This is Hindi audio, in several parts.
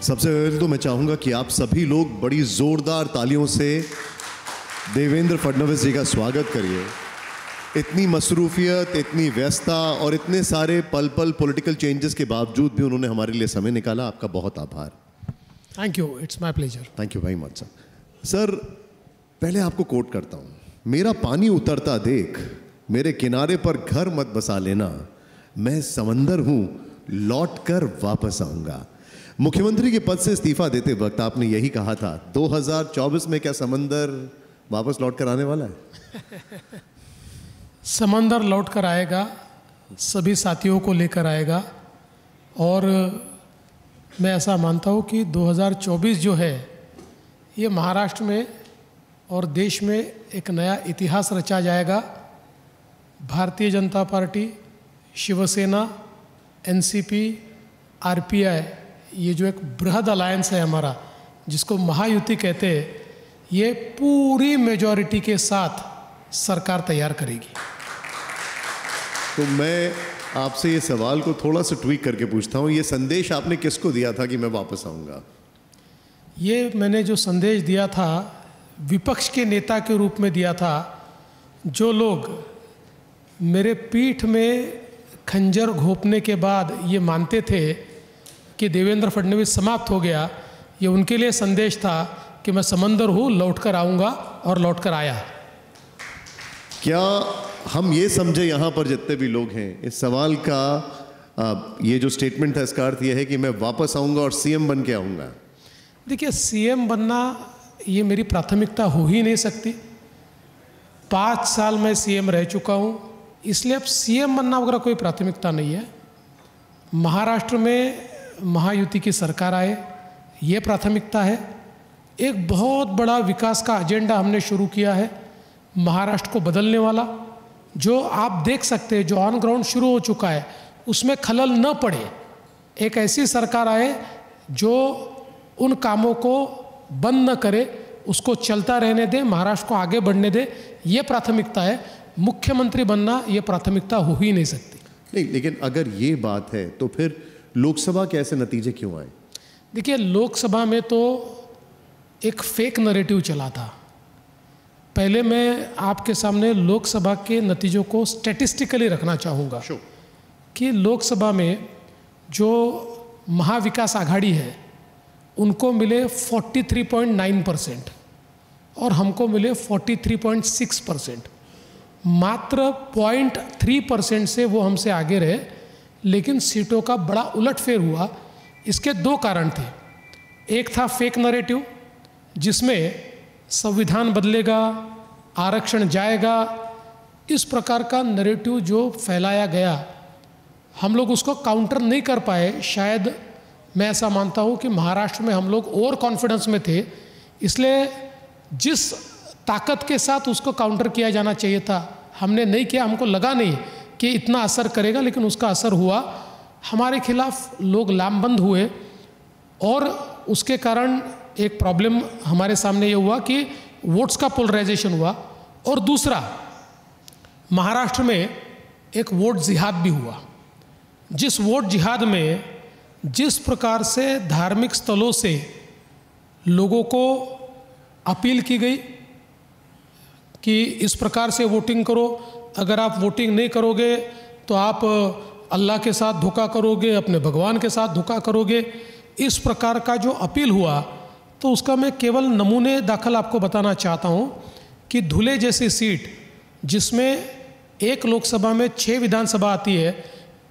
सबसे पहले तो मैं चाहूँगा कि आप सभी लोग बड़ी ज़ोरदार तालियों से देवेंद्र फडणवीस जी का स्वागत करिए। इतनी मसरूफियत, इतनी व्यस्तता और इतने सारे पल पल पॉलिटिकल चेंजेस के बावजूद भी उन्होंने हमारे लिए समय निकाला। आपका बहुत आभार। Thank you, it's my pleasure. Thank you very much sir. Sir, पहले आपको कोट करता हूँ, मेरा पानी उतरता देख, मेरे किनारे पर घर मत बसा लेना, मैं समंदर हूँ, लौट कर वापस आऊँगा। मुख्यमंत्री के पद से इस्तीफा देते वक्त आपने यही कहा था। 2024 में क्या समंदर वापस लौट कर आने वाला है? समंदर लौट कर आएगा, सभी साथियों को लेकर आएगा। और मैं ऐसा मानता हूँ कि 2024 जो है ये महाराष्ट्र में और देश में एक नया इतिहास रचा जाएगा। Bharatiya Janata party, Shiv Sena, NCP, RPI, ये जो एक बृहद अलायंस है हमारा, जिसको महायुति कहते हैं, ये पूरी मेजॉरिटी के साथ सरकार तैयार करेगी। तो मैं आपसे ये सवाल को थोड़ा सा ट्वीक करके पूछता हूँ, ये संदेश आपने किसको दिया था कि मैं वापस आऊँगा? ये मैंने जो संदेश दिया था विपक्ष के नेता के रूप में दिया था। जो लोग मेरे पीठ में खंजर घोंपने के बाद ये मानते थे कि देवेंद्र फडणवीस समाप्त हो गया, ये उनके लिए संदेश था कि मैं समंदर हूँ, लौट कर आऊँगा, और लौट कर आया। क्या हम ये समझे यहाँ पर जितने भी लोग हैं, इस सवाल का ये जो स्टेटमेंट था इसका अर्थ ये है कि मैं वापस आऊँगा और सीएम बन के आऊँगा? देखिए, सीएम बनना ये मेरी प्राथमिकता हो ही नहीं सकती। 5 साल मैं सीएम रह चुका हूँ, इसलिए अब सीएम बनना वगैरह कोई प्राथमिकता नहीं है। महाराष्ट्र में महायुति की सरकार आए, ये प्राथमिकता है। एक बहुत बड़ा विकास का एजेंडा हमने शुरू किया है महाराष्ट्र को बदलने वाला, जो आप देख सकते हैं, जो ऑन ग्राउंड शुरू हो चुका है, उसमें खलल न पड़े। एक ऐसी सरकार आए जो उन कामों को बंद न करे, उसको चलता रहने दे, महाराष्ट्र को आगे बढ़ने दे, ये प्राथमिकता है। मुख्यमंत्री बनना ये प्राथमिकता हो ही नहीं सकती। नहीं, लेकिन अगर ये बात है तो फिर लोकसभा के ऐसे नतीजे क्यों आए? देखिए, लोकसभा में तो एक फेक नैरेटिव चला था। पहले मैं आपके सामने लोकसभा के नतीजों को स्टैटिस्टिकली रखना चाहूँगा कि लोकसभा में जो महाविकास आघाड़ी है उनको मिले 43.9% और हमको मिले 43.6%। मात्र 0.3% से वो हमसे आगे रहे, लेकिन सीटों का बड़ा उलटफेर हुआ। इसके 2 कारण थे। एक था फेक नैरेटिव, जिसमें संविधान बदलेगा, आरक्षण जाएगा, इस प्रकार का नैरेटिव जो फैलाया गया, हम लोग उसको काउंटर नहीं कर पाए। शायद मैं ऐसा मानता हूँ कि महाराष्ट्र में हम लोग ओवर कॉन्फिडेंस में थे, इसलिए जिस ताकत के साथ उसको काउंटर किया जाना चाहिए था हमने नहीं किया। हमको लगा नहीं कि इतना असर करेगा, लेकिन उसका असर हुआ। हमारे खिलाफ लोग लामबंद हुए और उसके कारण एक प्रॉब्लम हमारे सामने ये हुआ कि वोट्स का पोलराइजेशन हुआ। और दूसरा, महाराष्ट्र में एक वोट जिहाद भी हुआ। जिस वोट जिहाद में जिस प्रकार से धार्मिक स्थलों से लोगों को अपील की गई कि इस प्रकार से वोटिंग करो, अगर आप वोटिंग नहीं करोगे तो आप अल्लाह के साथ धोखा करोगे, अपने भगवान के साथ धोखा करोगे, इस प्रकार का जो अपील हुआ, तो उसका मैं केवल नमूने दाखिल आपको बताना चाहता हूँ कि धुले जैसी सीट, जिसमें एक लोकसभा में 6 विधानसभा आती है,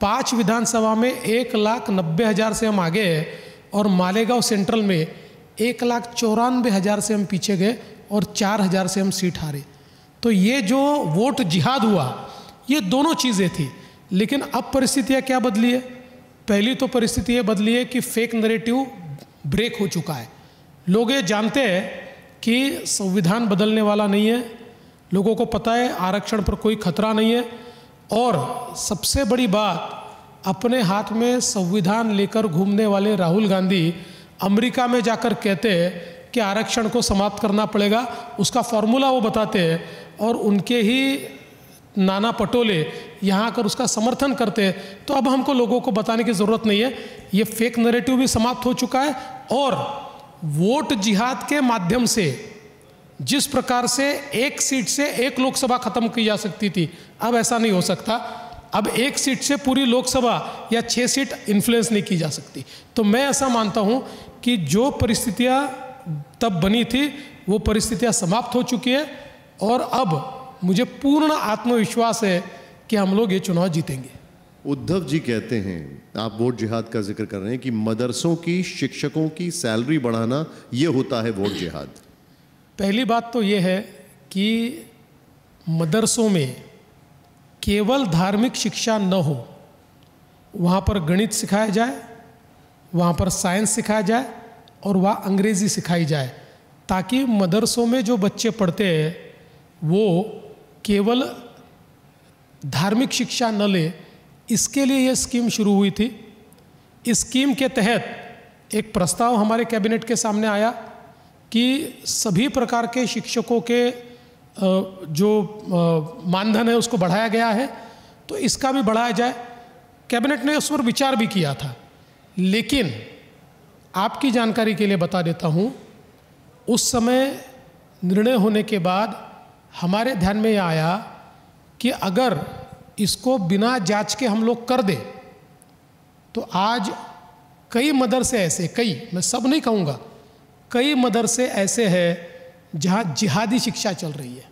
5 विधानसभा में 1,90,000 से हम आगे हैं, और मालेगांव सेंट्रल में 1,94,000 से हम पीछे गए और 4,000 से हम सीट हारे। तो ये जो वोट जिहाद हुआ, ये दोनों चीज़ें थी। लेकिन अब परिस्थितियाँ क्या बदली है? पहली तो परिस्थिति ये बदली है कि फेक नैरेटिव ब्रेक हो चुका है। लोग ये जानते हैं कि संविधान बदलने वाला नहीं है, लोगों को पता है आरक्षण पर कोई खतरा नहीं है। और सबसे बड़ी बात, अपने हाथ में संविधान लेकर घूमने वाले राहुल गांधी अमेरिका में जाकर कहते हैं कि आरक्षण को समाप्त करना पड़ेगा, उसका फॉर्मूला वो बताते हैं, और उनके ही नाना पटोले यहाँ आकर उसका समर्थन करते हैं। तो अब हमको लोगों को बताने की ज़रूरत नहीं है, ये फेक नैरेटिव भी समाप्त हो चुका है और वोट जिहाद के माध्यम से जिस प्रकार से एक सीट से एक लोकसभा खत्म की जा सकती थी, अब ऐसा नहीं हो सकता। अब एक सीट से पूरी लोकसभा या 6 सीट इन्फ्लुएंस नहीं की जा सकती। तो मैं ऐसा मानता हूं कि जो परिस्थितियां तब बनी थी वो परिस्थितियां समाप्त हो चुकी है और अब मुझे पूर्ण आत्मविश्वास है कि हम लोग ये चुनाव जीतेंगे। उद्धव जी कहते हैं, आप वोट जिहाद का जिक्र कर रहे हैं, कि मदरसों की शिक्षकों की सैलरी बढ़ाना ये होता है वोट जिहाद। पहली बात तो ये है कि मदरसों में केवल धार्मिक शिक्षा न हो, वहाँ पर गणित सिखाया जाए, वहाँ पर साइंस सिखाया जाए और वहाँ अंग्रेज़ी सिखाई जाए, ताकि मदरसों में जो बच्चे पढ़ते हैं वो केवल धार्मिक शिक्षा न ले। इसके लिए ये स्कीम शुरू हुई थी। इस स्कीम के तहत एक प्रस्ताव हमारे कैबिनेट के सामने आया कि सभी प्रकार के शिक्षकों के जो मानधन है उसको बढ़ाया गया है, तो इसका भी बढ़ाया जाए। कैबिनेट ने उस पर विचार भी किया था, लेकिन आपकी जानकारी के लिए बता देता हूँ, उस समय निर्णय होने के बाद हमारे ध्यान में यह आया कि अगर इसको बिना जांच के हम लोग कर दें तो आज कई मदरसे ऐसे, कई, मैं सब नहीं कहूँगा, कई मदरसे ऐसे हैं जहाँ जिहादी शिक्षा चल रही है।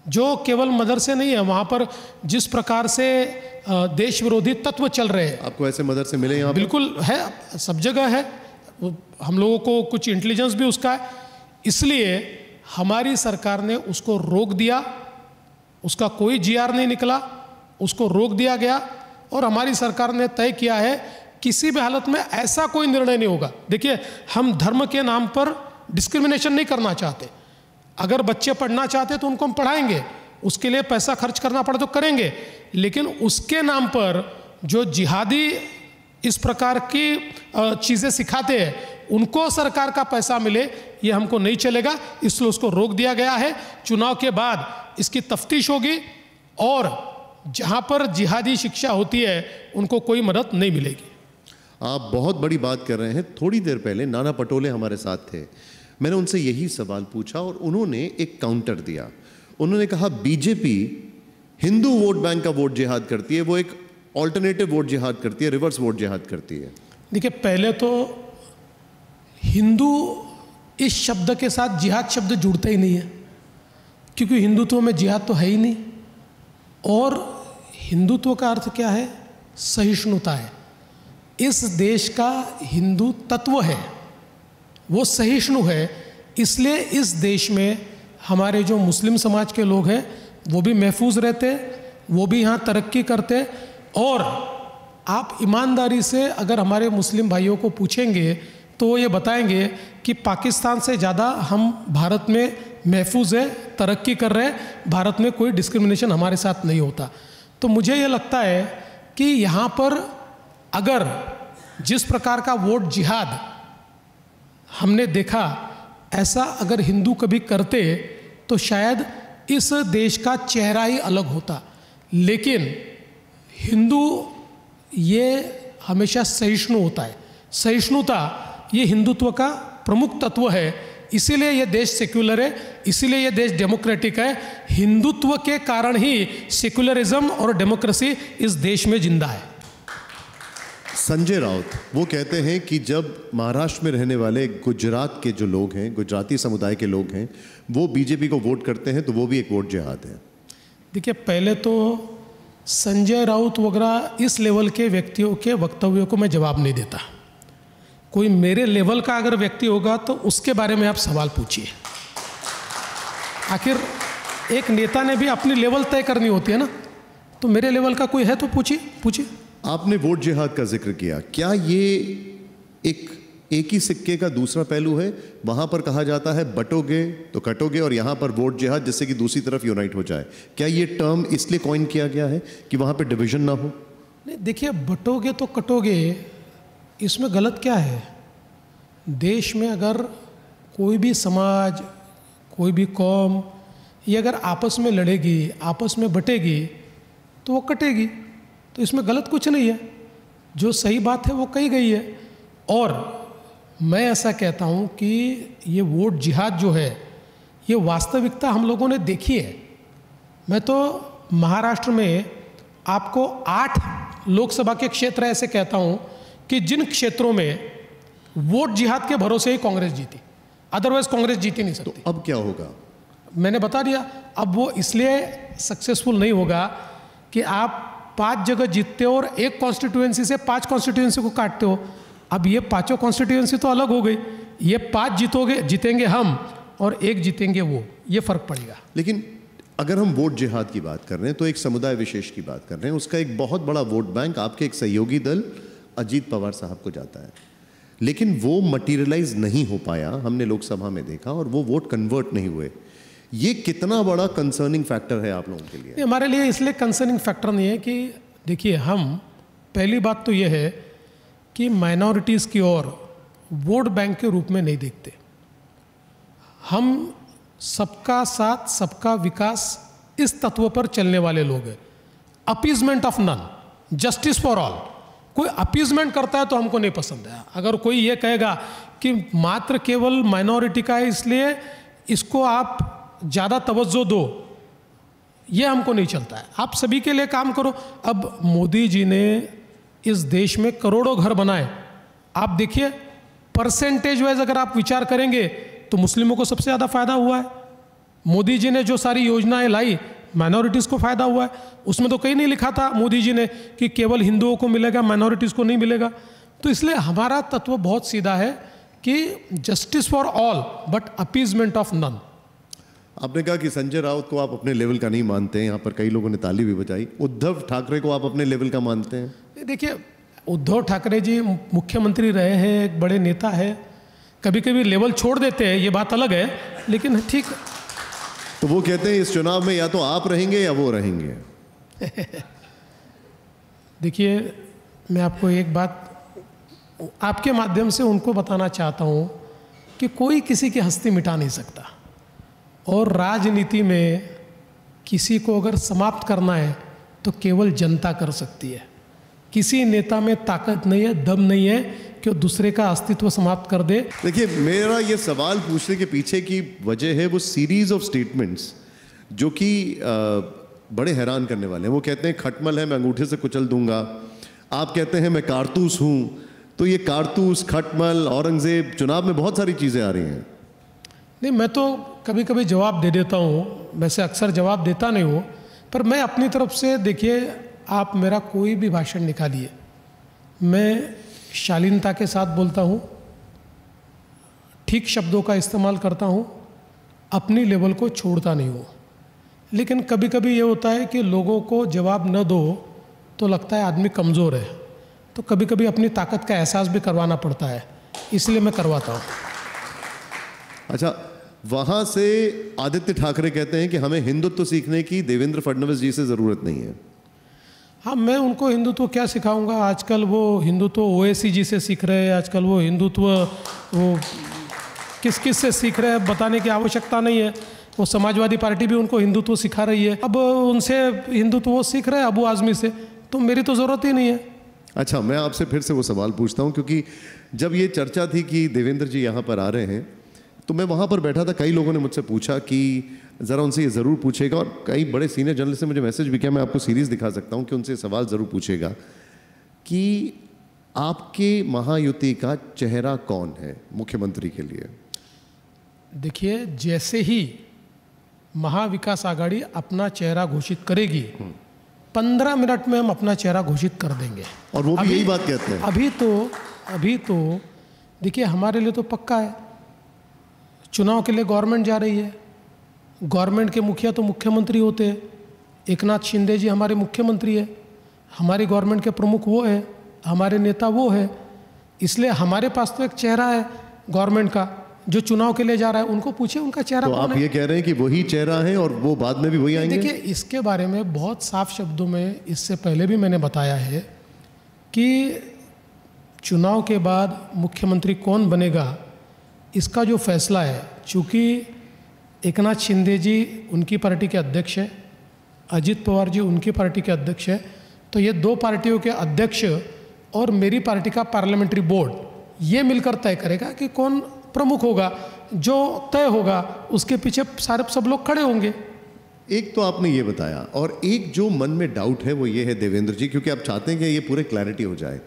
जो केवल मदरसे नहीं है, वहाँ पर जिस प्रकार से देश विरोधी तत्व चल रहे हैं। आपको ऐसे मदरसे मिले यहाँ? बिल्कुल है, सब जगह है। हम लोगों को कुछ इंटेलिजेंस भी उसका है, इसलिए हमारी सरकार ने उसको रोक दिया। उसका कोई जीआर नहीं निकला, उसको रोक दिया गया और हमारी सरकार ने तय किया है किसी भी हालत में ऐसा कोई निर्णय नहीं होगा। देखिए, हम धर्म के नाम पर डिस्क्रिमिनेशन नहीं करना चाहते। अगर बच्चे पढ़ना चाहते तो उनको हम पढ़ाएंगे, उसके लिए पैसा खर्च करना पड़े तो करेंगे, लेकिन उसके नाम पर जो जिहादी इस प्रकार की चीज़ें सिखाते हैं उनको सरकार का पैसा मिले, ये हमको नहीं चलेगा। इसलिए उसको रोक दिया गया है। चुनाव के बाद इसकी तफ्तीश होगी और जहाँ पर जिहादी शिक्षा होती है उनको कोई मदद नहीं मिलेगी। आप बहुत बड़ी बात कर रहे हैं। थोड़ी देर पहले नाना पटोले हमारे साथ थे, मैंने उनसे यही सवाल पूछा और उन्होंने एक काउंटर दिया। उन्होंने कहा बीजेपी हिंदू वोट बैंक का वोट जिहाद करती है, वो एक ऑल्टरनेटिव वोट जिहाद करती है, रिवर्स वोट जिहाद करती है। देखिए, पहले तो हिंदू इस शब्द के साथ जिहाद शब्द जुड़ता ही नहीं है, क्योंकि हिंदुत्व में जिहाद तो है ही नहीं। और हिंदुत्व का अर्थ क्या है? सहिष्णुता है। इस देश का हिंदू तत्व है, वो सहिष्णु है। इसलिए इस देश में हमारे जो मुस्लिम समाज के लोग हैं वो भी महफूज रहते, वो भी यहाँ तरक्की करते। और आप ईमानदारी से अगर हमारे मुस्लिम भाइयों को पूछेंगे तो वो ये बताएंगे कि पाकिस्तान से ज़्यादा हम भारत में महफूज है, तरक्की कर रहे हैं, भारत में कोई डिस्क्रिमिनेशन हमारे साथ नहीं होता। तो मुझे ये लगता है कि यहाँ पर अगर जिस प्रकार का वोट जिहाद हमने देखा, ऐसा अगर हिंदू कभी करते तो शायद इस देश का चेहरा ही अलग होता। लेकिन हिंदू ये हमेशा सहिष्णु होता है। सहिष्णुता ये हिंदुत्व का प्रमुख तत्व है। इसीलिए ये देश सेक्युलर है, इसीलिए ये देश डेमोक्रेटिक है। हिंदुत्व के कारण ही सेक्युलरिज्म और डेमोक्रेसी इस देश में जिंदा है। संजय राउत वो कहते हैं कि जब महाराष्ट्र में रहने वाले गुजरात के जो लोग हैं, गुजराती समुदाय के लोग हैं, वो बीजेपी को वोट करते हैं तो वो भी एक वोट जिहाद है। देखिए, पहले तो संजय राउत वगैरह इस लेवल के व्यक्तियों के वक्तव्यों को मैं जवाब नहीं देता। कोई मेरे लेवल का अगर व्यक्ति होगा तो उसके बारे में आप सवाल पूछिए। आखिर एक नेता ने भी अपनी लेवल तय करनी होती है ना, तो मेरे लेवल का कोई है तो पूछिए। आपने वोट जिहाद का जिक्र किया, क्या ये एक ही सिक्के का दूसरा पहलू है? वहां पर कहा जाता है बटोगे तो कटोगे, और यहाँ पर वोट जिहाद जिससे कि दूसरी तरफ यूनाइट हो जाए। क्या ये टर्म इसलिए कॉइन किया गया है कि वहां पर डिवीजन ना हो? नहीं, देखिए, बटोगे तो कटोगे, इसमें गलत क्या है? देश में अगर कोई भी समाज, कोई भी कौम ये अगर आपस में लड़ेगी, आपस में बटेगी तो वो कटेगी, तो इसमें गलत कुछ नहीं है। जो सही बात है वो कही गई है। और मैं ऐसा कहता हूँ कि ये वोट जिहाद जो है, ये वास्तविकता हम लोगों ने देखी है। मैं तो महाराष्ट्र में आपको 8 लोकसभा के क्षेत्र ऐसे कहता हूँ कि जिन क्षेत्रों में वोट जिहाद के भरोसे ही कांग्रेस जीती, अदरवाइज कांग्रेस जीती नहीं सकती। तो अब क्या होगा? मैंने बता दिया। अब वो इसलिए सक्सेसफुल नहीं होगा कि आप 5 जगह जीतते हो और एक कॉन्स्टिट्यूएंसी से 5 कॉन्स्टिट्यूएंसी को काटते हो। अब ये 5 कॉन्स्टिट्यूएंसी तो अलग हो गई, ये 5 जीतेंगे हम और 1 जीतेंगे वो, ये फर्क पड़ेगा। लेकिन अगर हम वोट जिहाद की बात कर रहे हैं तो एक समुदाय विशेष की बात कर रहे हैं, उसका एक बहुत बड़ा वोट बैंक आपके एक सहयोगी दल अजीत पवार साहब को जाता है, लेकिन वो मटीरियलाइज नहीं हो पाया, हमने लोकसभा में देखा, और वो वोट कन्वर्ट नहीं हुए। ये कितना बड़ा कंसर्निंग फैक्टर है आप लोगों के लिए? हमारे लिए इसलिए कंसर्निंग फैक्टर नहीं है कि देखिए, हम पहली बात तो ये है कि माइनॉरिटीज़ की ओर वोट बैंक के रूप में नहीं देखते। हम सबका साथ सबका विकास इस तत्व पर चलने वाले लोग हैं। Appeasement of none, justice for all. कोई अपीजमेंट करता है तो हमको नहीं पसंद है। अगर कोई ये कहेगा कि मात्र केवल माइनॉरिटी का है इसलिए इसको आप ज़्यादा तवज्जो दो, ये हमको नहीं चलता है। आप सभी के लिए काम करो। अब मोदी जी ने इस देश में करोड़ों घर बनाए। आप देखिए, परसेंटेज वाइज अगर आप विचार करेंगे तो मुस्लिमों को सबसे ज़्यादा फायदा हुआ है। मोदी जी ने जो सारी योजनाएं लाई, माइनॉरिटीज़ को फायदा हुआ है। उसमें तो कहीं नहीं लिखा था मोदी जी ने कि केवल हिंदुओं को मिलेगा, माइनॉरिटीज़ को नहीं मिलेगा। तो इसलिए हमारा तत्व बहुत सीधा है कि justice for all but appeasement of none. आपने कहा कि संजय राउत को आप अपने लेवल का नहीं मानते हैं, यहाँ पर कई लोगों ने ताली भी बजाई। उद्धव ठाकरे को आप अपने लेवल का मानते हैं? देखिए, उद्धव ठाकरे जी मुख्यमंत्री रहे हैं, एक बड़े नेता है, कभी कभी लेवल छोड़ देते हैं, ये बात अलग है, लेकिन ठीक। तो वो कहते हैं इस चुनाव में या तो आप रहेंगे या वो रहेंगे। देखिए, मैं आपको एक बात आपके माध्यम से उनको बताना चाहता हूँ कि कोई किसी की हस्ती मिटा नहीं सकता, और राजनीति में किसी को अगर समाप्त करना है तो केवल जनता कर सकती है। किसी नेता में ताकत नहीं है, दम नहीं है कि वो दूसरे का अस्तित्व समाप्त कर दे। देखिए, मेरा ये सवाल पूछने के पीछे की वजह है वो सीरीज ऑफ स्टेटमेंट्स जो कि बड़े हैरान करने वाले हैं। वो कहते हैं खटमल है, मैं अंगूठे से कुचल दूंगा। आप कहते हैं मैं कारतूस हूँ। तो ये कारतूस, खटमल, औरंगजेब, चुनाव में बहुत सारी चीज़ें आ रही हैं। नहीं, मैं तो कभी कभी जवाब दे देता हूँ, वैसे अक्सर जवाब देता नहीं हूँ, पर मैं अपनी तरफ से, देखिए, आप मेरा कोई भी भाषण निकालिए, मैं शालीनता के साथ बोलता हूँ, ठीक शब्दों का इस्तेमाल करता हूँ, अपनी लेवल को छोड़ता नहीं हूँ। लेकिन कभी कभी ये होता है कि लोगों को जवाब न दो तो लगता है आदमी कमज़ोर है, तो कभी कभी अपनी ताकत का एहसास भी करवाना पड़ता है, इसलिए मैं करवाता हूँ। अच्छा, वहाँ से आदित्य ठाकरे कहते हैं कि हमें हिंदुत्व सीखने की देवेंद्र फडणवीस जी से ज़रूरत नहीं है। हाँ, मैं उनको हिंदुत्व क्या सिखाऊंगा? आजकल वो हिंदुत्व ओवैसी जी से सीख रहे हैं, आजकल वो हिंदुत्व वो किस किस से सीख रहे हैं बताने की आवश्यकता नहीं है। वो समाजवादी पार्टी भी उनको हिंदुत्व सिखा रही है, अब उनसे हिंदुत्व वो सीख रहे हैं अबू आज़मी से, तो मेरी तो ज़रूरत ही नहीं है। अच्छा, मैं आपसे फिर से वो सवाल पूछता हूँ, क्योंकि जब ये चर्चा थी कि देवेंद्र जी यहाँ पर आ रहे हैं, तो मैं वहाँ पर बैठा था, कई लोगों ने मुझसे पूछा कि ज़रा उनसे ये ज़रूर पूछेगा, और कई बड़े सीनियर जर्नलिस्ट ने मुझे मैसेज भी किया, मैं आपको सीरीज़ दिखा सकता हूँ कि उनसे सवाल ज़रूर पूछेगा कि आपके महायुति का चेहरा कौन है मुख्यमंत्री के लिए? देखिए, जैसे ही महाविकास आघाड़ी अपना चेहरा घोषित करेगी, 15 मिनट में हम अपना चेहरा घोषित कर देंगे। और वो भी यही बात कहते हैं। अभी तो देखिए, हमारे लिए तो पक्का है, चुनाव के लिए गवर्नमेंट जा रही है, गवर्नमेंट के मुखिया तो मुख्यमंत्री होते हैं। एकनाथ शिंदे जी हमारे मुख्यमंत्री है, हमारी गवर्नमेंट के प्रमुख वो है, हमारे नेता वो है, इसलिए हमारे पास तो एक चेहरा है गवर्नमेंट का जो चुनाव के लिए जा रहा है। उनको पूछिए उनका चेहरा कौन है। तो आप ये कह रहे हैं कि वही चेहरा है और वो बाद में भी वही आएंगे? देखिए, इसके बारे में बहुत साफ शब्दों में इससे पहले भी मैंने बताया है कि चुनाव के बाद मुख्यमंत्री कौन बनेगा, इसका जो फैसला है, चूँकि एकनाथ शिंदे जी उनकी पार्टी के अध्यक्ष हैं, अजित पवार जी उनकी पार्टी के अध्यक्ष हैं, तो ये 2 पार्टियों के अध्यक्ष और मेरी पार्टी का पार्लियामेंट्री बोर्ड, ये मिलकर तय करेगा कि कौन प्रमुख होगा। जो तय होगा उसके पीछे सारे सब लोग खड़े होंगे। एक तो आपने ये बताया, और एक जो मन में डाउट है वो ये है देवेंद्र जी, क्योंकि आप चाहते हैं कि ये पूरे क्लैरिटी हो जाए,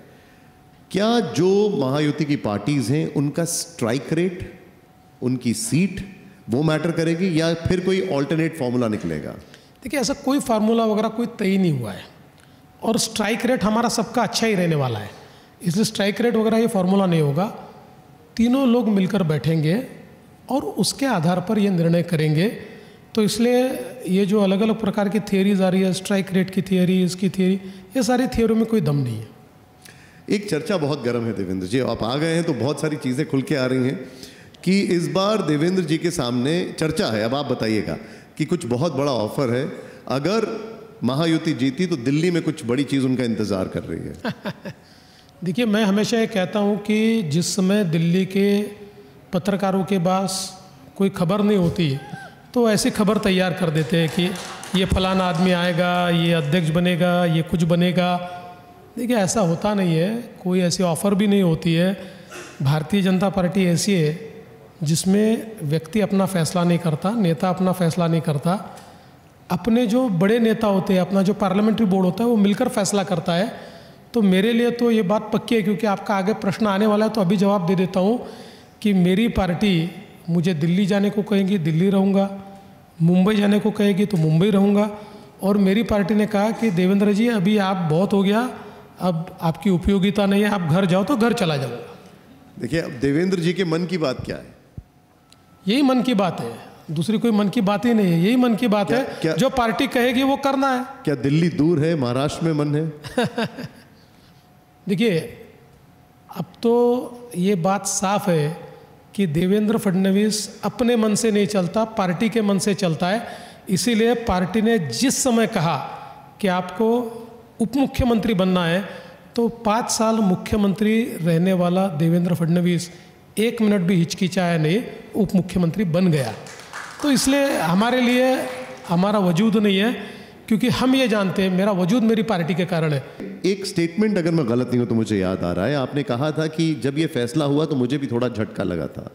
क्या जो महायुति की पार्टीज हैं उनका स्ट्राइक रेट, उनकी सीट वो मैटर करेगी, या फिर कोई ऑल्टरनेट फॉर्मूला निकलेगा? देखिए, ऐसा कोई फार्मूला वगैरह कोई तय नहीं हुआ है, और स्ट्राइक रेट हमारा सबका अच्छा ही रहने वाला है, इसलिए स्ट्राइक रेट वगैरह ये फार्मूला नहीं होगा। तीनों लोग मिलकर बैठेंगे और उसके आधार पर ये निर्णय करेंगे। तो इसलिए ये जो अलग अलग प्रकार की थियरीज आ रही है, स्ट्राइक रेट की थियरी, इसकी थियरी, ये सारी थियरी में कोई दम नहीं है। एक चर्चा बहुत गर्म है देवेंद्र जी, आप आ गए हैं तो बहुत सारी चीज़ें खुल के आ रही हैं कि इस बार देवेंद्र जी के सामने चर्चा है, अब आप बताइएगा, कि कुछ बहुत बड़ा ऑफर है, अगर महायुति जीती तो दिल्ली में कुछ बड़ी चीज़ उनका इंतज़ार कर रही है। देखिए, मैं हमेशा ये कहता हूँ कि जिस समय दिल्ली के पत्रकारों के पास कोई खबर नहीं होती तो ऐसी खबर तैयार कर देते हैं कि ये फलाना आदमी आएगा, ये अध्यक्ष बनेगा, ये कुछ बनेगा। देखिए, ऐसा होता नहीं है, कोई ऐसी ऑफ़र भी नहीं होती है। भारतीय जनता पार्टी ऐसी है जिसमें व्यक्ति अपना फैसला नहीं करता, नेता अपना फैसला नहीं करता, अपने जो बड़े नेता होते हैं, अपना जो पार्लियामेंट्री बोर्ड होता है वो मिलकर फैसला करता है। तो मेरे लिए तो ये बात पक्की है, क्योंकि आपका आगे प्रश्न आने वाला है तो अभी जवाब दे देता हूँ कि मेरी पार्टी मुझे दिल्ली जाने को कहेगी, दिल्ली रहूँगा, मुंबई जाने को कहेगी तो मुंबई रहूँगा, और मेरी पार्टी ने कहा कि देवेंद्र जी अभी आप बहुत हो गया, अब आपकी उपयोगिता नहीं है, आप घर जाओ, तो घर चला जाऊँगा। देखिए, अब देवेंद्र जी के मन की बात क्या है? यही मन की बात है, दूसरी कोई मन की बात ही नहीं है, यही मन की बात है, जो पार्टी कहेगी वो करना है। क्या दिल्ली दूर है, महाराष्ट्र में मन है? देखिए, अब तो ये बात साफ है कि देवेंद्र फडणवीस अपने मन से नहीं चलता, पार्टी के मन से चलता है। इसीलिए पार्टी ने जिस समय कहा कि आपको उप मुख्यमंत्री बनना है, तो 5 साल मुख्यमंत्री रहने वाला देवेंद्र फडणवीस 1 मिनट भी हिचकिचाया नहीं, उप मुख्यमंत्री बन गया। तो इसलिए हमारे लिए हमारा वजूद नहीं है, क्योंकि हम ये जानते हैं मेरा वजूद मेरी पार्टी के कारण है। एक स्टेटमेंट, अगर मैं गलत नहीं हूं तो मुझे याद आ रहा है, आपने कहा था कि जब ये फैसला हुआ तो मुझे भी थोड़ा झटका लगा था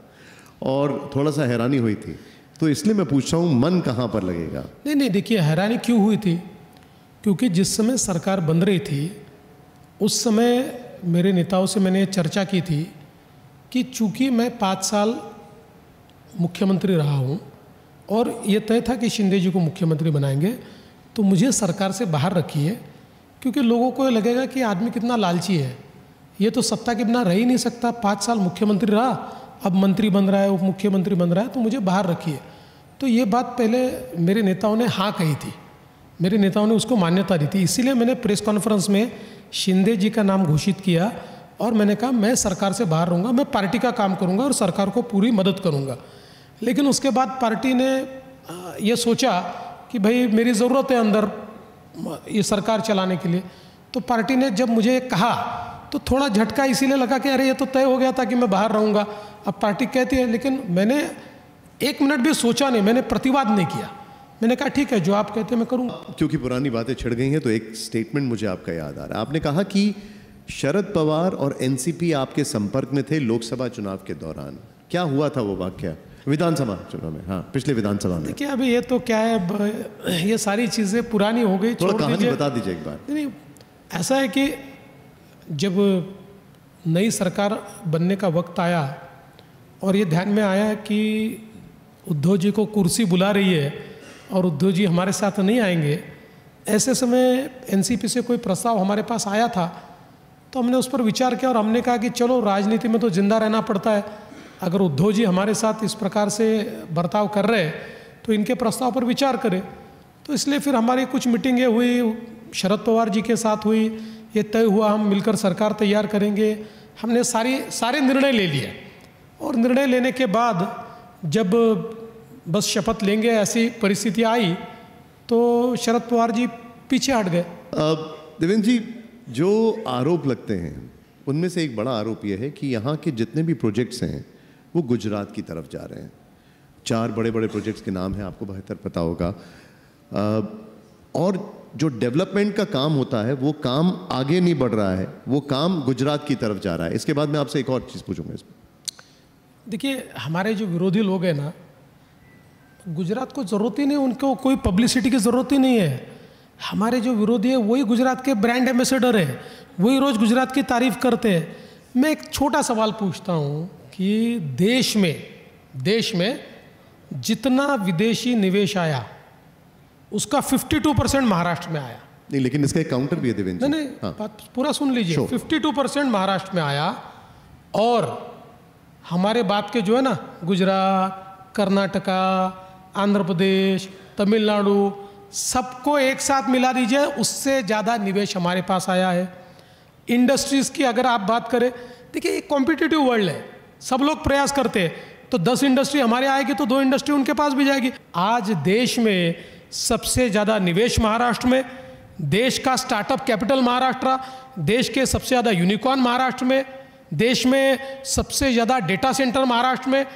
और थोड़ा सा हैरानी हुई थी, तो इसलिए मैं पूछ रहा हूँ मन कहाँ पर लगेगा? नहीं, देखिए, हैरानी क्यों हुई थी, क्योंकि जिस समय सरकार बन रही थी उस समय मेरे नेताओं से मैंने चर्चा की थी कि चूँकि मैं 5 साल मुख्यमंत्री रहा हूँ और ये तय था कि शिंदे जी को मुख्यमंत्री बनाएंगे, तो मुझे सरकार से बाहर रखिए, क्योंकि लोगों को लगेगा कि आदमी कितना लालची है, ये तो सत्ता के बिना रह ही नहीं सकता, 5 साल मुख्यमंत्री रहा, अब मंत्री बन रहा है, उप मुख्यमंत्री बन रहा है, तो मुझे बाहर रखिए। तो ये बात पहले मेरे नेताओं ने हाँ कही थी, मेरे नेताओं ने उसको मान्यता दी थी। इसीलिए मैंने प्रेस कॉन्फ्रेंस में शिंदे जी का नाम घोषित किया और मैंने कहा मैं सरकार से बाहर रहूँगा, मैं पार्टी का काम करूँगा और सरकार को पूरी मदद करूँगा। लेकिन उसके बाद पार्टी ने ये सोचा कि भाई मेरी ज़रूरत है अंदर ये सरकार चलाने के लिए, तो पार्टी ने जब मुझे कहा तो थोड़ा झटका इसीलिए लगा कि अरे ये तो तय हो गया था कि मैं बाहर रहूँगा, अब पार्टी कहती है। लेकिन मैंने 1 मिनट भी सोचा नहीं, मैंने प्रतिवाद नहीं किया, मैंने कहा ठीक है जो आप कहते हैं मैं करूँगा। क्योंकि पुरानी बातें छिड़ गई हैं तो एक स्टेटमेंट मुझे आपका याद आ रहा है, आपने कहा कि शरद पवार और एनसीपी आपके संपर्क में थे लोकसभा चुनाव के दौरान। क्या हुआ था वो वाकया? विधानसभा चुनाव में, हाँ, पिछले विधानसभा में। देखिए, अभी ये तो क्या है, ये सारी चीज़ें पुरानी हो गई, थोड़ा कहानी बता दीजिए एक बार। नहीं, ऐसा है कि जब नई सरकार बनने का वक्त आया और ये ध्यान में आया कि उद्धव जी को कुर्सी बुला रही है और उद्धव जी हमारे साथ नहीं आएंगे, ऐसे समय एनसीपी से कोई प्रस्ताव हमारे पास आया था, तो हमने उस पर विचार किया और हमने कहा कि चलो राजनीति में तो जिंदा रहना पड़ता है, अगर उद्धव जी हमारे साथ इस प्रकार से बर्ताव कर रहे हैं तो इनके प्रस्ताव पर विचार करें। तो इसलिए फिर हमारी कुछ मीटिंगें हुई, शरद पवार जी के साथ हुई, ये तय हुआ हम मिलकर सरकार तैयार करेंगे। हमने सारे निर्णय ले लिए और निर्णय लेने के बाद जब बस शपथ लेंगे ऐसी परिस्थिति आई तो शरद पवार जी पीछे हट गए। देवेंद्र जी, जो आरोप लगते हैं उनमें से एक बड़ा आरोप यह है कि यहाँ के जितने भी प्रोजेक्ट्स हैं वो गुजरात की तरफ जा रहे हैं। 4 बड़े बड़े प्रोजेक्ट्स के नाम हैं, आपको बेहतर पता होगा। और जो डेवलपमेंट का काम होता है वो काम आगे नहीं बढ़ रहा है, वो काम गुजरात की तरफ जा रहा है। इसके बाद मैं आपसे एक और चीज़ पूछूंगा इसमें। देखिए, हमारे जो विरोधी लोग हैं ना, गुजरात को ज़रूरत ही नहीं, उनको कोई पब्लिसिटी की ज़रूरत ही नहीं है। हमारे जो विरोधी है वही गुजरात के ब्रांड एम्बेसडर है, वही रोज़ गुजरात की तारीफ करते हैं। मैं एक छोटा सवाल पूछता हूँ कि देश में जितना विदेशी निवेश आया उसका 52% महाराष्ट्र में आया। नहीं, लेकिन इसका एक काउंटर भी है देवेंद्र। नहीं, बात पूरा सुन लीजिए। 52% महाराष्ट्र में आया, और हमारे बात के जो है ना, गुजरात, कर्नाटका, आंध्र प्रदेश, तमिलनाडु, सबको एक साथ मिला दीजिए, उससे ज़्यादा निवेश हमारे पास आया है। इंडस्ट्रीज़ की अगर आप बात करें, देखिए एक कॉम्पिटिटिव वर्ल्ड है, सब लोग प्रयास करते हैं, तो 10 इंडस्ट्री हमारे आएगी तो 2 इंडस्ट्री उनके पास भी जाएगी। आज देश में सबसे ज़्यादा निवेश महाराष्ट्र में, देश का स्टार्टअप कैपिटल महाराष्ट्र, देश के सबसे ज़्यादा यूनिकॉर्न महाराष्ट्र में, देश में सबसे ज़्यादा डेटा सेंटर महाराष्ट्र में,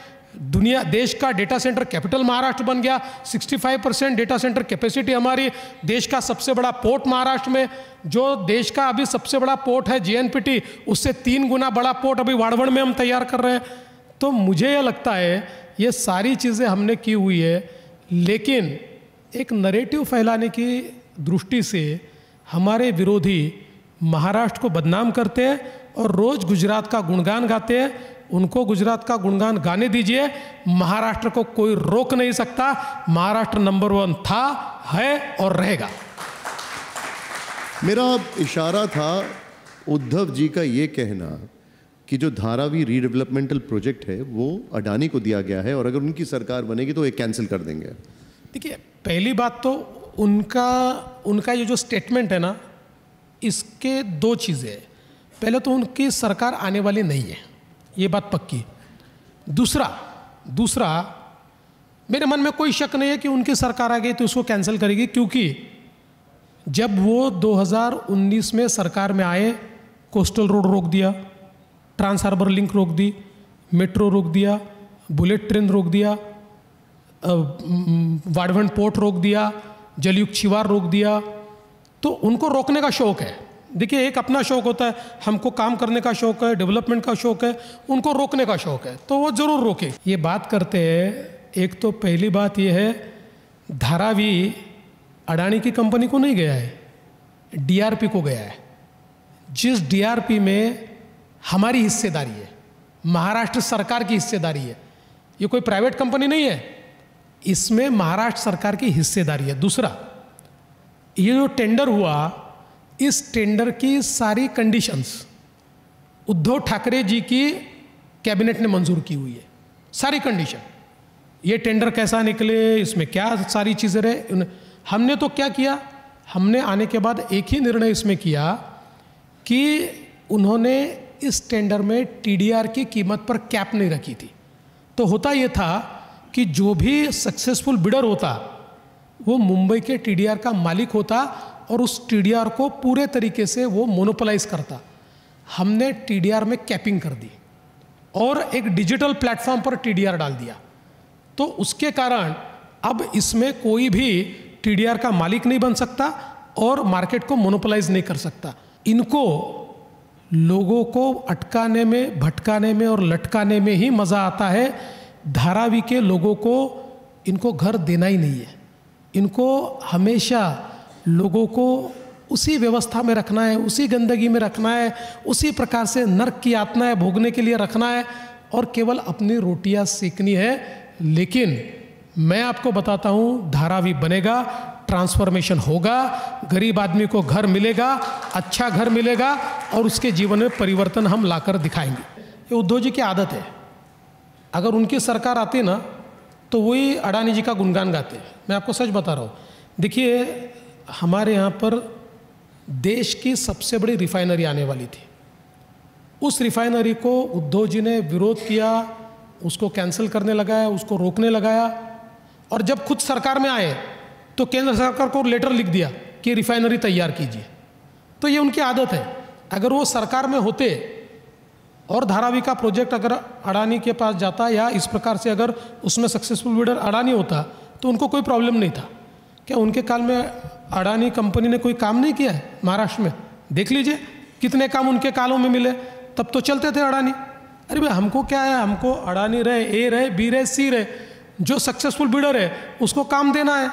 देश का डेटा सेंटर कैपिटल महाराष्ट्र बन गया। 65% डेटा सेंटर कैपेसिटी हमारी, देश का सबसे बड़ा पोर्ट महाराष्ट्र में, जो देश का अभी सबसे बड़ा पोर्ट है JNPT, उससे 3 गुना बड़ा पोर्ट अभी वाड़वड़ में हम तैयार कर रहे हैं। तो मुझे यह लगता है ये सारी चीज़ें हमने की हुई है, लेकिन एक नरेटिव फैलाने की दृष्टि से हमारे विरोधी महाराष्ट्र को बदनाम करते हैं और रोज़ गुजरात का गुणगान गाते हैं। उनको गुजरात का गुणगान गाने दीजिए, महाराष्ट्र को कोई रोक नहीं सकता। महाराष्ट्र नंबर 1 था, है और रहेगा। मेरा इशारा था उद्धव जी का ये कहना कि जो धारावी रीडेवलपमेंटल प्रोजेक्ट है वो अडानी को दिया गया है, और अगर उनकी सरकार बनेगी तो ये कैंसिल कर देंगे। देखिए, पहली बात तो उनका ये जो स्टेटमेंट है ना, इसके 2 चीज़ें हैं। पहले तो उनकी सरकार आने वाली नहीं है, ये बात पक्की। दूसरा मेरे मन में कोई शक नहीं है कि उनकी सरकार आ गई तो उसको कैंसिल करेगी, क्योंकि जब वो 2019 में सरकार में आए, कोस्टल रोड रोक दिया, ट्रांस हार्बर लिंक रोक दी, मेट्रो रोक दिया, बुलेट ट्रेन रोक दिया, वाड़वंड पोर्ट रोक दिया, जलयुक्त शिवार रोक दिया। तो उनको रोकने का शौक है। देखिए, एक अपना शौक होता है, हमको काम करने का शौक है, डेवलपमेंट का शौक है, उनको रोकने का शौक है, तो वो ज़रूर रोके। ये बात करते हैं, एक तो पहली बात ये है, धारावी अडानी की कंपनी को नहीं गया है, DRP को गया है। जिस DRP में हमारी हिस्सेदारी है, महाराष्ट्र सरकार की हिस्सेदारी है, ये कोई प्राइवेट कंपनी नहीं है, इसमें महाराष्ट्र सरकार की हिस्सेदारी है। दूसरा, ये जो टेंडर हुआ, इस टेंडर की सारी कंडीशंस उद्धव ठाकरे जी की कैबिनेट ने मंजूर की हुई है, सारी कंडीशन। ये टेंडर कैसा निकले, इसमें क्या सारी चीज़ें रहे। हमने तो क्या किया, हमने आने के बाद एक ही निर्णय इसमें किया कि उन्होंने इस टेंडर में TDR की कीमत पर कैप नहीं रखी थी। तो होता ये था कि जो भी सक्सेसफुल बिडर होता वो मुंबई के TDR का मालिक होता और उस TDR को पूरे तरीके से वो मोनोपोलाइज करता। हमने TDR में कैपिंग कर दी और एक डिजिटल प्लेटफॉर्म पर TDR डाल दिया। तो उसके कारण अब इसमें कोई भी TDR का मालिक नहीं बन सकता और मार्केट को मोनोपोलाइज नहीं कर सकता। इनको लोगों को अटकाने में, भटकाने में और लटकाने में ही मज़ा आता है। धारावी के लोगों को इनको घर देना ही नहीं है। इनको हमेशा लोगों को उसी व्यवस्था में रखना है, उसी गंदगी में रखना है, उसी प्रकार से नर्क की यातनाएं भोगने के लिए रखना है और केवल अपनी रोटियां सेकनी है। लेकिन मैं आपको बताता हूँ, धारावी बनेगा, ट्रांसफॉर्मेशन होगा, गरीब आदमी को घर मिलेगा, अच्छा घर मिलेगा और उसके जीवन में परिवर्तन हम लाकर दिखाएंगे। ये उद्धव जी की आदत है। अगर उनकी सरकार आती ना तो वही अडानी जी का गुणगान गाते हैं। मैं आपको सच बता रहा हूँ। देखिए, हमारे यहाँ पर देश की सबसे बड़ी रिफाइनरी आने वाली थी। उस रिफाइनरी को उद्धव जी ने विरोध किया, उसको कैंसिल करने लगाया, उसको रोकने लगाया। और जब खुद सरकार में आए तो केंद्र सरकार को लेटर लिख दिया कि रिफाइनरी तैयार कीजिए। तो ये उनकी आदत है। अगर वो सरकार में होते और धारावी का प्रोजेक्ट अगर अडानी के पास जाता या इस प्रकार से अगर उसमें सक्सेसफुल बिल्डर अडानी होता तो उनको कोई प्रॉब्लम नहीं था। क्या उनके काल में अडानी कंपनी ने कोई काम नहीं किया है महाराष्ट्र में? देख लीजिए कितने काम उनके कालों में मिले, तब तो चलते थे अडानी। अरे भाई हमको क्या है, हमको अडानी रहे, ए रहे, बी रहे, सी रहे, जो सक्सेसफुल बिल्डर है उसको काम देना है।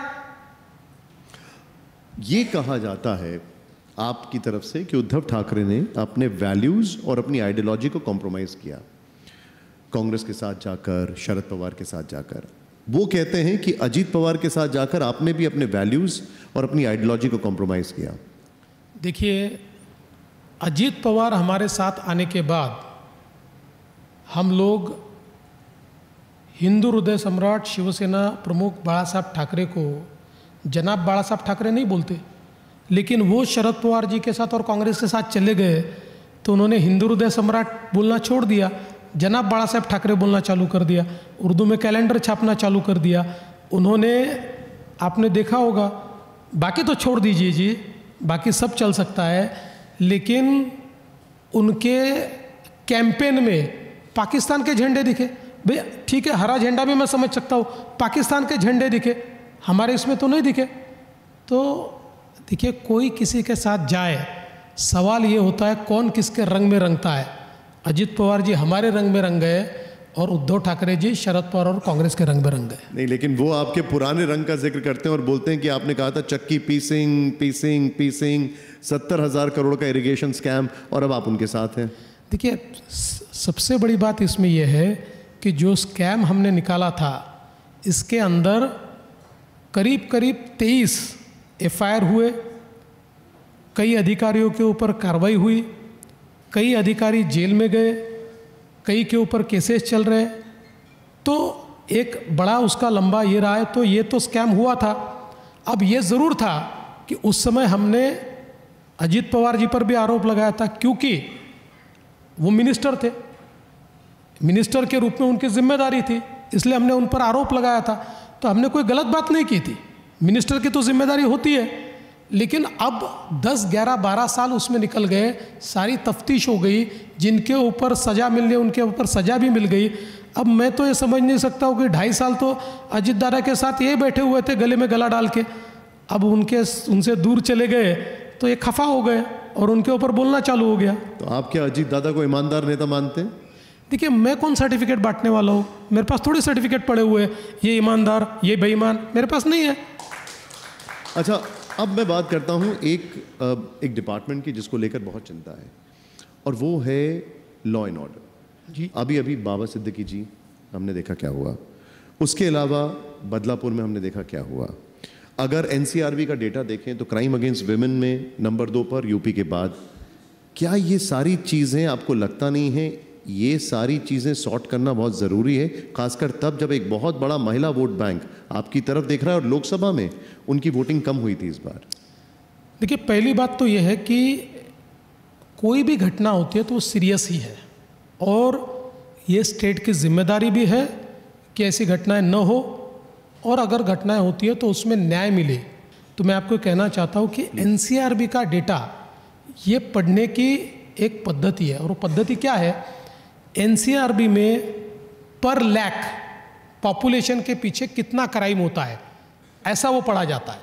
ये कहा जाता है आपकी तरफ से कि उद्धव ठाकरे ने अपने वैल्यूज और अपनी आइडियोलॉजी को कॉम्प्रोमाइज किया कांग्रेस के साथ जाकर, शरद पवार के साथ जाकर। वो कहते हैं कि अजीत पवार के साथ जाकर आपने भी अपने वैल्यूज और अपनी आइडियोलॉजी को कॉम्प्रोमाइज किया। देखिए, अजीत पवार हमारे साथ आने के बाद हम लोग हिंदू हृदय सम्राट शिवसेना प्रमुख बाला साहब ठाकरे को जनाब बाला साहब ठाकरे नहीं बोलते, लेकिन वो शरद पवार जी के साथ और कांग्रेस के साथ चले गए तो उन्होंने हिंदू हृदय सम्राट बोलना छोड़ दिया, जनाब बाला साहब ठाकरे बोलना चालू कर दिया, उर्दू में कैलेंडर छापना चालू कर दिया उन्होंने। आपने देखा होगा, बाकी तो छोड़ दीजिए जी, बाकी सब चल सकता है, लेकिन उनके कैंपेन में पाकिस्तान के झंडे दिखे। भाई ठीक है, हरा झंडा भी मैं समझ सकता हूँ, पाकिस्तान के झंडे दिखे, हमारे इसमें तो नहीं दिखे। तो देखिए, कोई किसी के साथ जाए, सवाल ये होता है कौन किसके रंग में रंगता है। अजीत पवार जी हमारे रंग में रंग गए और उद्धव ठाकरे जी शरद पवार और कांग्रेस के रंग में रंग गए। नहीं, लेकिन वो आपके पुराने रंग का जिक्र करते हैं और बोलते हैं कि आपने कहा था चक्की पीसिंग पीसिंग पीसिंग, 70,000 करोड़ का इरिगेशन स्कैम, और अब आप उनके साथ हैं। देखिए, सबसे बड़ी बात इसमें यह है कि जो स्कैम हमने निकाला था, इसके अंदर करीब करीब 23 एफआईआर हुए, कई अधिकारियों के ऊपर कार्रवाई हुई, कई अधिकारी जेल में गए, कई के ऊपर केसेस चल रहे। तो एक बड़ा उसका लंबा ये रहा है। तो ये तो स्कैम हुआ था। अब ये ज़रूर था कि उस समय हमने अजीत पवार जी पर भी आरोप लगाया था, क्योंकि वो मिनिस्टर थे, मिनिस्टर के रूप में उनकी जिम्मेदारी थी, इसलिए हमने उन पर आरोप लगाया था। तो हमने कोई गलत बात नहीं की थी, मिनिस्टर की तो जिम्मेदारी होती है। लेकिन अब 10, 11, 12 साल उसमें निकल गए, सारी तफ्तीश हो गई, जिनके ऊपर सज़ा मिलनी उनके ऊपर सज़ा भी मिल गई। अब मैं तो ये समझ नहीं सकता हूँ कि 2.5 साल तो अजीत दादा के साथ ये बैठे हुए थे गले में गला डाल के, अब उनसे दूर चले गए तो ये खफा हो गए और उनके ऊपर बोलना चालू हो गया। तो आप क्या अजीत दादा को ईमानदार नेता मानते हैं? देखिए, मैं कौन सर्टिफिकेट बांटने वाला हूँ? मेरे पास थोड़ी सर्टिफिकेट पड़े हुए हैं, ये ईमानदार, ये बेईमान, मेरे पास नहीं है। अच्छा, अब मैं बात करता हूँ एक डिपार्टमेंट की जिसको लेकर बहुत चिंता है, और वो है लॉ एंड ऑर्डर जी। अभी बाबा सिद्दीकी जी हमने देखा क्या हुआ, उसके अलावा बदलापुर में हमने देखा क्या हुआ। अगर एनसीआरबी का डेटा देखें तो क्राइम अगेंस्ट विमेन में नंबर 2 पर यूपी के बाद। क्या ये सारी चीज़ें आपको लगता नहीं है ये सारी चीज़ें सॉर्ट करना बहुत ज़रूरी है, खासकर तब जब एक बहुत बड़ा महिला वोट बैंक आपकी तरफ देख रहा है और लोकसभा में उनकी वोटिंग कम हुई थी इस बार? देखिए, पहली बात तो यह है कि कोई भी घटना होती है तो वो सीरियस ही है, और ये स्टेट की जिम्मेदारी भी है कि ऐसी घटनाएं न हो, और अगर घटनाएं होती है तो उसमें न्याय मिले। तो मैं आपको कहना चाहता हूँ कि एनसीआरबी का डेटा ये पढ़ने की एक पद्धति है, और वो पद्धति क्या है, एनसीआरबी में पर लाख पॉपुलेशन के पीछे कितना क्राइम होता है ऐसा वो पढ़ा जाता है।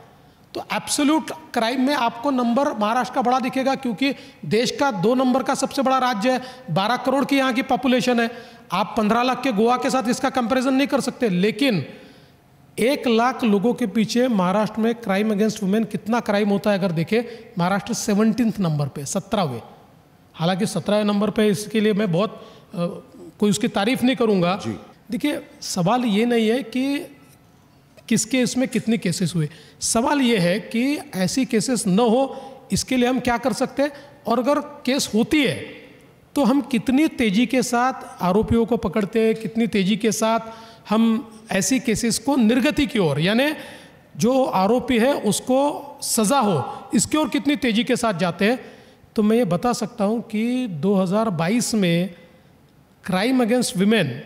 तो एब्सोल्यूट क्राइम में आपको नंबर महाराष्ट्र का बड़ा दिखेगा, क्योंकि देश का 2 नंबर का सबसे बड़ा राज्य है, 12 करोड़ की यहाँ की पॉपुलेशन है। आप 15 लाख के गोवा के साथ इसका कंपैरिजन नहीं कर सकते, लेकिन 1 लाख लोगों के पीछे महाराष्ट्र में क्राइम अगेंस्ट वुमेन कितना क्राइम होता है अगर देखें, महाराष्ट्र 17th नंबर पे, 17वें। हालांकि 17वें नंबर पे, इसके लिए मैं बहुत कोई उसकी तारीफ नहीं करूंगा। देखिए, सवाल ये नहीं है कि किसके इसमें कितने केसेस हुए, सवाल ये है कि ऐसी केसेस न हो, इसके लिए हम क्या कर सकते हैं, और अगर केस होती है तो हम कितनी तेज़ी के साथ आरोपियों को पकड़ते हैं, कितनी तेज़ी के साथ हम ऐसी केसेस को निर्गति की ओर, यानी जो आरोपी है उसको सज़ा हो, इसकी ओर कितनी तेज़ी के साथ जाते हैं। तो मैं ये बता सकता हूँ कि 2022 में क्राइम अगेंस्ट विमेन,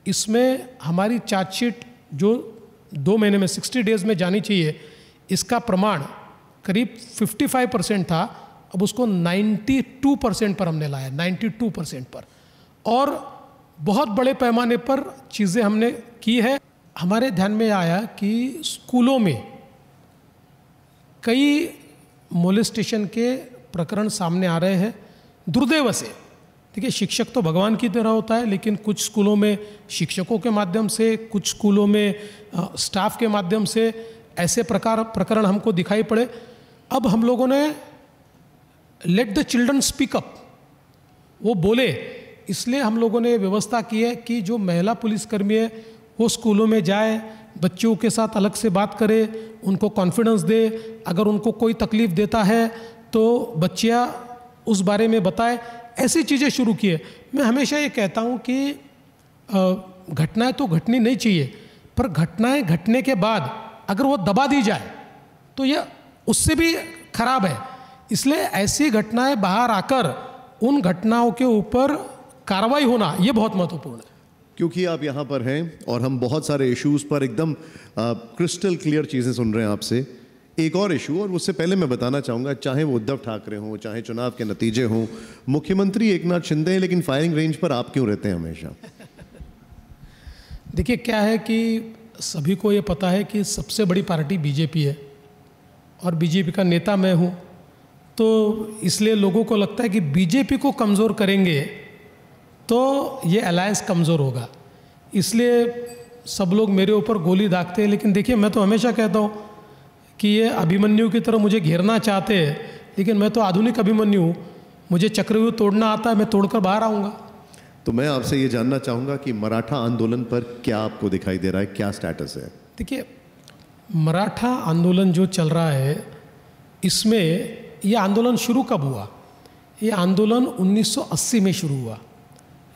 इसमें हमारी चार्जशीट जो 2 महीने में 60 डेज़ में जानी चाहिए, इसका प्रमाण करीब 55% था, अब उसको 92% पर हमने लाया, 92% पर, और बहुत बड़े पैमाने पर चीज़ें हमने की है। हमारे ध्यान में आया कि स्कूलों में कई मोलेस्टेशन के प्रकरण सामने आ रहे हैं दुर्दैव से। देखिए, शिक्षक तो भगवान की तरह होता है, लेकिन कुछ स्कूलों में शिक्षकों के माध्यम से, कुछ स्कूलों में स्टाफ के माध्यम से ऐसे प्रकरण हमको दिखाई पड़े। अब हम लोगों ने let the children speak up, वो बोले, इसलिए हम लोगों ने व्यवस्था की है कि जो महिला पुलिसकर्मी है वो स्कूलों में जाए, बच्चों के साथ अलग से बात करे, उनको कॉन्फिडेंस दे, अगर उनको कोई तकलीफ़ देता है तो बच्चियाँ उस बारे में बताए, ऐसी चीज़ें शुरू की है। मैं हमेशा ये कहता हूँ कि घटनाएं तो घटनी नहीं चाहिए, पर घटनाएं घटने के बाद अगर वो दबा दी जाए तो ये उससे भी खराब है। इसलिए ऐसी घटनाएं बाहर आकर उन घटनाओं के ऊपर कार्रवाई होना ये बहुत महत्वपूर्ण है। क्योंकि आप यहाँ पर हैं और हम बहुत सारे इश्यूज़ पर एकदम क्रिस्टल क्लियर चीज़ें सुन रहे हैं आपसे। एक और इशू, और उससे पहले मैं बताना चाहूँगा, चाहे वो उद्धव ठाकरे हों, चाहे चुनाव के नतीजे हों, मुख्यमंत्री एकनाथ शिंदे हैं, लेकिन फायरिंग रेंज पर आप क्यों रहते हैं हमेशा? देखिए, क्या है कि सभी को ये पता है कि सबसे बड़ी पार्टी बीजेपी है और बीजेपी का नेता मैं हूँ, तो इसलिए लोगों को लगता है कि बीजेपी को कमज़ोर करेंगे तो ये अलायंस कमज़ोर होगा, इसलिए सब लोग मेरे ऊपर गोली दागते हैं। लेकिन देखिए, मैं तो हमेशा कहता हूँ कि ये अभिमन्यु की तरह मुझे घेरना चाहते हैं, लेकिन मैं तो आधुनिक अभिमन्यु हूँ, मुझे चक्रव्यूह तोड़ना आता है, मैं तोड़कर बाहर आऊँगा। तो मैं आपसे ये जानना चाहूँगा कि मराठा आंदोलन पर क्या आपको दिखाई दे रहा है, क्या स्टेटस है? देखिए, मराठा आंदोलन जो चल रहा है, इसमें ये आंदोलन शुरू कब हुआ? ये आंदोलन 1980 में शुरू हुआ।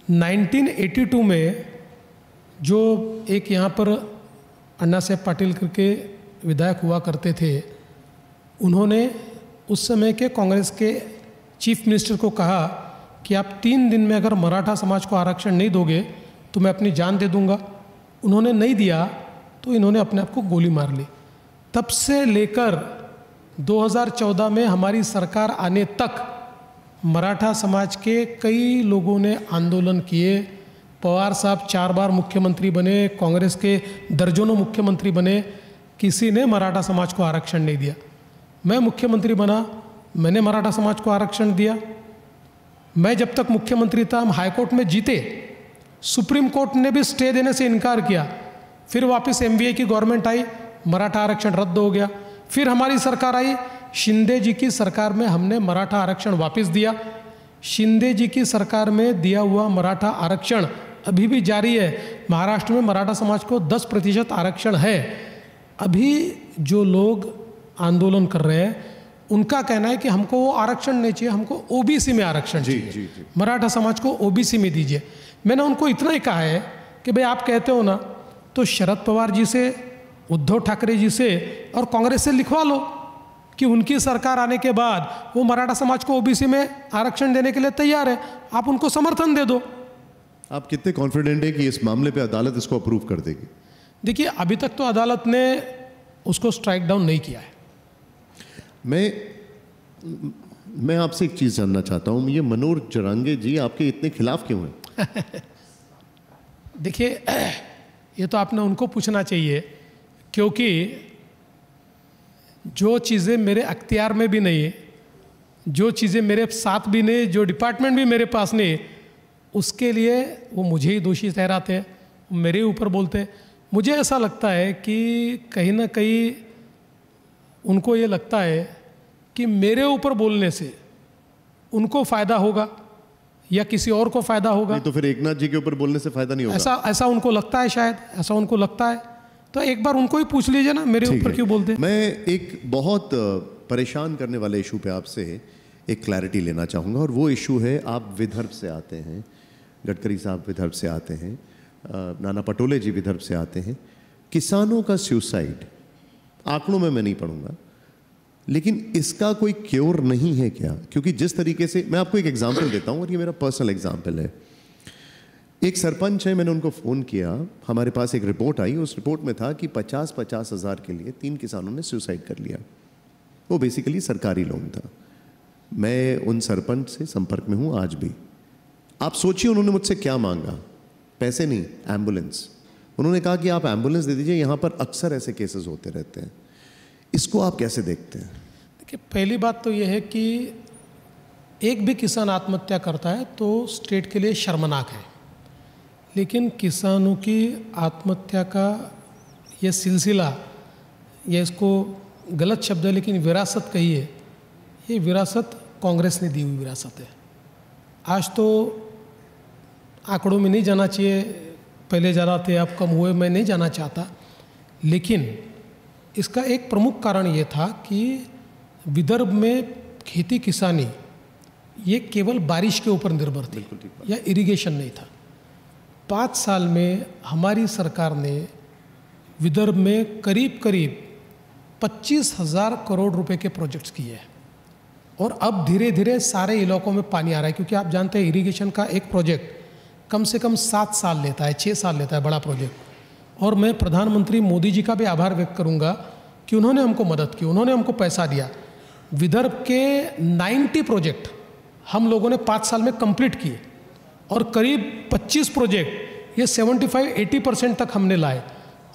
1982 में जो एक यहाँ पर अन्ना साहब पाटिल करके विधायक हुआ करते थे, उन्होंने उस समय के कांग्रेस के चीफ मिनिस्टर को कहा कि आप 3 दिन में अगर मराठा समाज को आरक्षण नहीं दोगे तो मैं अपनी जान दे दूंगा। उन्होंने नहीं दिया तो इन्होंने अपने आप को गोली मार ली। तब से लेकर 2014 में हमारी सरकार आने तक मराठा समाज के कई लोगों ने आंदोलन किए। पवार साहब 4 बार मुख्यमंत्री बने, कांग्रेस के दर्जनों मुख्यमंत्री बने, किसी ने मराठा समाज को आरक्षण नहीं दिया। मैं मुख्यमंत्री बना, मैंने मराठा समाज को आरक्षण दिया। मैं जब तक मुख्यमंत्री था, हम हाईकोर्ट में जीते, सुप्रीम कोर्ट ने भी स्टे देने से इनकार किया, फिर वापस एमवीए की गवर्नमेंट आई, मराठा आरक्षण रद्द हो गया। फिर हमारी सरकार आई, शिंदे जी की सरकार में हमने मराठा आरक्षण वापस दिया। शिंदे जी की सरकार में दिया हुआ मराठा आरक्षण अभी भी जारी है। महाराष्ट्र में मराठा समाज को 10% आरक्षण है। अभी जो लोग आंदोलन कर रहे हैं उनका कहना है कि हमको वो आरक्षण नहीं चाहिए, हमको ओबीसी में आरक्षण चाहिए। जी। मराठा समाज को ओबीसी में दीजिए। मैंने उनको इतना ही कहा है कि भाई आप कहते हो ना, तो शरद पवार जी से, उद्धव ठाकरे जी से और कांग्रेस से लिखवा लो कि उनकी सरकार आने के बाद वो मराठा समाज को ओबीसी में आरक्षण देने के लिए तैयार है, आप उनको समर्थन दे दो। आप कितने कॉन्फिडेंट है कि इस मामले पे अदालत इसको अप्रूव कर देगी? देखिए, अभी तक तो अदालत ने उसको स्ट्राइक डाउन नहीं किया है। मैं आपसे एक चीज़ जानना चाहता हूँ, ये मनोज जरांगे जी आपके इतने खिलाफ क्यों हैं? देखिए, ये तो आपने उनको पूछना चाहिए, क्योंकि जो चीज़ें मेरे अख्तियार में भी नहीं है, जो चीज़ें मेरे साथ भी नहीं, जो डिपार्टमेंट भी मेरे पास नहीं, उसके लिए वो मुझे ही दोषी ठहराते हैं, मेरे ऊपर बोलते हैं। मुझे ऐसा लगता है कि कहीं ना कहीं उनको ये लगता है कि मेरे ऊपर बोलने से उनको फ़ायदा होगा या किसी और को फ़ायदा होगा। नहीं तो फिर एकनाथ जी के ऊपर बोलने से फ़ायदा नहीं होगा। ऐसा उनको लगता है, शायद ऐसा उनको लगता है। तो एक बार उनको ही पूछ लीजिए ना, मेरे ऊपर क्यों बोलते हैं। मैं एक बहुत परेशान करने वाले इशू पे आपसे एक क्लैरिटी लेना चाहूँगा, और वो इशू है, आप विदर्भ से आते हैं, गडकरी साहब विदर्भ से आते हैं, नाना पटोले जी विदर्भ से आते हैं। किसानों का सुसाइड, आंकड़ों में मैं नहीं पढ़ूंगा, लेकिन इसका कोई क्योर नहीं है क्या? क्योंकि जिस तरीके से, मैं आपको एक एग्जांपल देता हूं और ये मेरा पर्सनल एग्जांपल है। एक सरपंच है, मैंने उनको फ़ोन किया, हमारे पास एक रिपोर्ट आई, उस रिपोर्ट में था कि 50-50 हज़ार के लिए 3 किसानों ने सुसाइड कर लिया। वो बेसिकली सरकारी लोन था। मैं उन सरपंच से संपर्क में हूँ आज भी। आप सोचिए उन्होंने मुझसे क्या मांगा? पैसे नहीं, एम्बुलेंस। उन्होंने कहा कि आप एम्बुलेंस दे दीजिए, यहाँ पर अक्सर ऐसे केसेस होते रहते हैं। इसको आप कैसे देखते हैं? देखिए, पहली बात तो यह है कि एक भी किसान आत्महत्या करता है तो स्टेट के लिए शर्मनाक है, लेकिन किसानों की आत्महत्या का ये सिलसिला, ये इसको गलत शब्द है लेकिन विरासत कही है, ये विरासत कांग्रेस ने दी हुई विरासत है। आज तो आंकड़ों में नहीं जाना चाहिए, पहले ज़्यादा थे अब कम हुए, मैं नहीं जाना चाहता, लेकिन इसका एक प्रमुख कारण ये था कि विदर्भ में खेती किसानी ये केवल बारिश के ऊपर निर्भर थी या इरिगेशन नहीं था। 5 साल में हमारी सरकार ने विदर्भ में करीब करीब 25,000 करोड़ रुपए के प्रोजेक्ट्स किए हैं और अब धीरे धीरे सारे इलाकों में पानी आ रहा है, क्योंकि आप जानते हैं इरिगेशन का एक प्रोजेक्ट कम से कम 7 साल लेता है, 6 साल लेता है, बड़ा प्रोजेक्ट। और मैं प्रधानमंत्री मोदी जी का भी आभार व्यक्त करूंगा कि उन्होंने हमको मदद की, उन्होंने हमको पैसा दिया। विदर्भ के 90 प्रोजेक्ट हम लोगों ने 5 साल में कंप्लीट किए और करीब 25 प्रोजेक्ट ये 75-80% तक हमने लाए।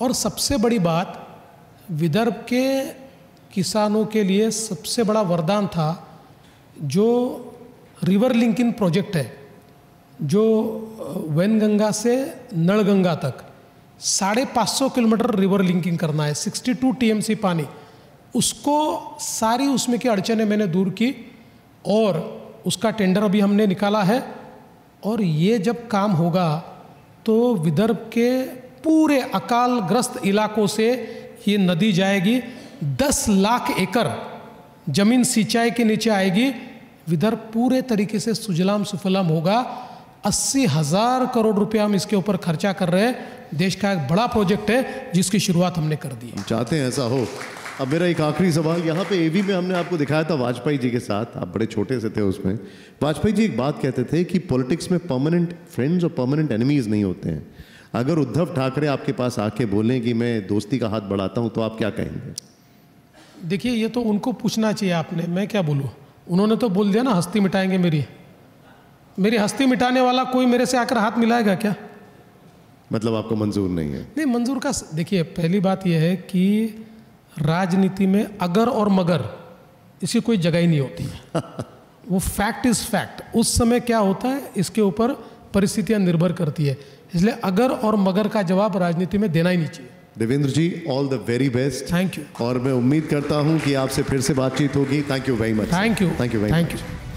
और सबसे बड़ी बात, विदर्भ के किसानों के लिए सबसे बड़ा वरदान था जो रिवर लिंकिंग प्रोजेक्ट है, जो वैनगंगा से नलगंगा तक 550 किलोमीटर रिवर लिंकिंग करना है, 62 TMC पानी, उसको सारी उसमें की अड़चनें मैंने दूर की और उसका टेंडर अभी हमने निकाला है। और ये जब काम होगा तो विदर्भ के पूरे अकालग्रस्त इलाकों से ये नदी जाएगी, 10 लाख एकड़ जमीन सिंचाई के नीचे आएगी, विदर्भ पूरे तरीके से सुजलाम सुफलाम होगा। 80,000 करोड़ रुपया हम इसके ऊपर खर्चा कर रहे हैं। देश का एक बड़ा प्रोजेक्ट है जिसकी शुरुआत हमने कर दी है। हम चाहते हैं ऐसा हो। अब मेरा एक आखिरी सवाल, यहाँ पे एवी में हमने आपको दिखाया था वाजपेयी जी के साथ, आप बड़े छोटे से थे उसमें। वाजपेयी जी एक बात कहते थे कि पॉलिटिक्स में परमानेंट फ्रेंड्स और परमानेंट एनिमीज नहीं होते हैं। अगर उद्धव ठाकरे आपके पास आके बोलें कि मैं दोस्ती का हाथ बढ़ाता हूँ तो आप क्या कहेंगे? देखिए, ये तो उनको पूछना चाहिए आपने, मैं क्या बोलूँ। उन्होंने तो बोल दिया ना, हस्ती मिटाएंगे मेरी हस्ती मिटाने वाला कोई मेरे से आकर हाथ मिलाएगा क्या? मतलब आपको मंजूर नहीं है? नहीं, मंजूर का देखिए, पहली बात यह है कि राजनीति में अगर और मगर इसकी कोई जगह ही नहीं होती है। वो फैक्ट इज फैक्ट। उस समय क्या होता है इसके ऊपर परिस्थितियां निर्भर करती है, इसलिए अगर और मगर का जवाब राजनीति में देना ही नहीं चाहिए। Devendra ji, all the very best. Thank you. और मैं उम्मीद करता हूं कि आपसे फिर से बातचीत होगी। Thank you very much. Thank you. Thank you very much.